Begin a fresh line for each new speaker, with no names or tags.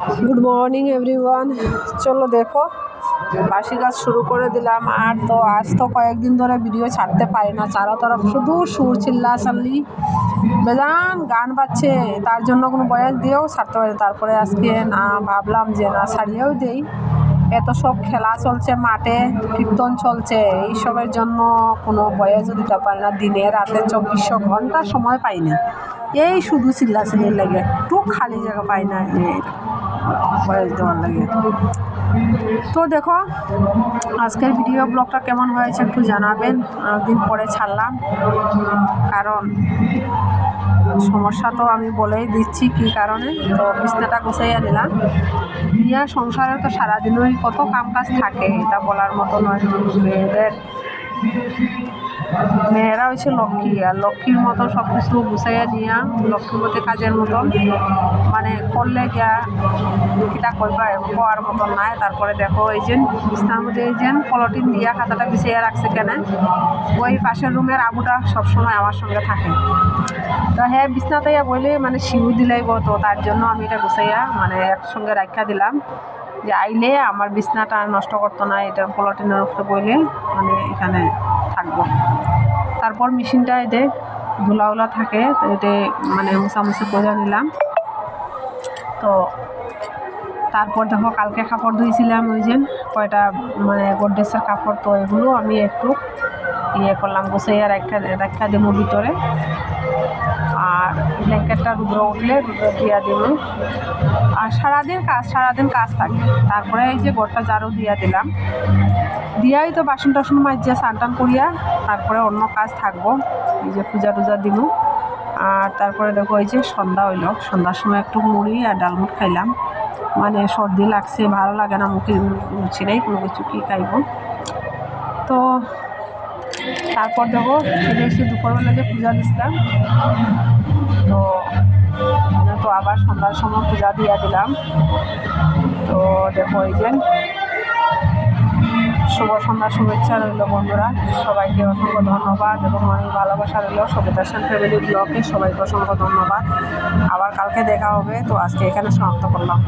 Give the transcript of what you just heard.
Good morning everyone. চলো দেখো, বাসি কাজ শুরু করে দিলাম। আর তো আজ তো কয়েকদিন ধরে ভিডিও ছাড়তে পারি না, চারো তরফ শুধু সুর চিল্লা চাল্লি বেজান গান বাজছে, তার জন্য কোনো বয়স দিয়েও ছাড়তে পারি। তারপরে আজকে না ভাবলাম যে না ছাড়িয়েও দেই, এত সব খেলা চলছে মাঠে, কীর্তন চলছে, এইসবের জন্য কোনো বয়সও দিতে পারি না। দিনে রাতে 2400 ঘন্টা সময় পাই না, এই শুধু চিল্লাচিল্লির লাগে, একটু খালি জায়গা পাই না যে বয়স দেওয়ার লাগে। তো দেখো আজকের ভিডিও ব্লগটা কেমন হয়েছে একটু জানাবেন। অনেকদিন পরে ছাড়লাম, কারণ সমস্যা তো আমি বলেই দিচ্ছি কী কারণে। তো বিছনাটা গুছাইয়া নিলাম, নিয়ে সংসারে তো সারাদিনই কত কাম কাজ থাকে, এটা বলার মতো নয়। মেয়েরা হচ্ছে লক্ষ্মী, আর লক্ষ্মীর মতো সব কিছু গুছাইয়া নিয়ে লক্ষ্মীর মধ্যে কাজের মতন মানে করলে গিয়া কিটা করবা হওয়ার মতন নাই। তারপরে দেখো এই যে বিছনার মধ্যে এই যে পলিথিন দিয়া খাতাটা বিছাইয়া রাখছে কেন, ওই পাশের রুমের আবুটা সবসময় আমার সঙ্গে থাকে। তো হ্যাঁ, বিছনাতে বইলে মানে শিউ দিলাইব, তো তার জন্য আমি এটা গুছাইয়া মানে একসঙ্গে রাখা দিলাম, যে আইলে আমার বিছনাটা নষ্ট করতো না, এটা পলিথিনের উপরে বইলে মানে এখানে থাকবো। তারপর মেশিনটা এতে ধুলাউলা থাকে, তো এতে মানে মুছামুছি করে নিলাম। তো তারপর দেখো কালকে কাপড় ধুয়েছিলাম, ওই যে কয়টা মানে গোড্রেসের কাপড়, তো এগুলো আমি একটু ইয়ে করলাম, গুছাইয়া রাখা দেবো ভিতরে। আর ব্ল্যাঙ্কেটটা রুদ্র উঠলে রুদ্র দিয়া দেবো। আর সারাদিন কাজ থাকে। তারপরে এই যে ঘরটা ঝাড়ু দিয়া দিলাম, দিয়াই তো বাসন টাসন মাজিয়া স্নান টান করিয়া তারপরে অন্য কাজ থাকবো, এই যে পূজা টুজা দিব। আর তারপরে দেখো এই যে সন্ধ্যা হইল, সন্ধ্যার সময় একটু মুড়ি আর ডালমুট খাইলাম, মানে সর্দি লাগছে, ভালো লাগে না, মুখে রুচি নেই কোনো কিছু, কী খাইব। তো তারপর দেখো এসে দুপুরবেলা যে পূজা দিছিলাম, তো আবার সন্ধ্যার সময় পূজা দিয়া দিলাম। তো দেখো এই যে শুভ সন্ধ্যার শুভেচ্ছা রইল বন্ধুরা, সবাইকে অসংখ্য ধন্যবাদ এবং অনেক ভালোবাসা রইল। সবিতা সেন ফ্যামিলি ব্লগে সবাইকে অসংখ্য ধন্যবাদ। আবার কালকে দেখা হবে, তো আজকে এখানে সমাপ্ত করলাম।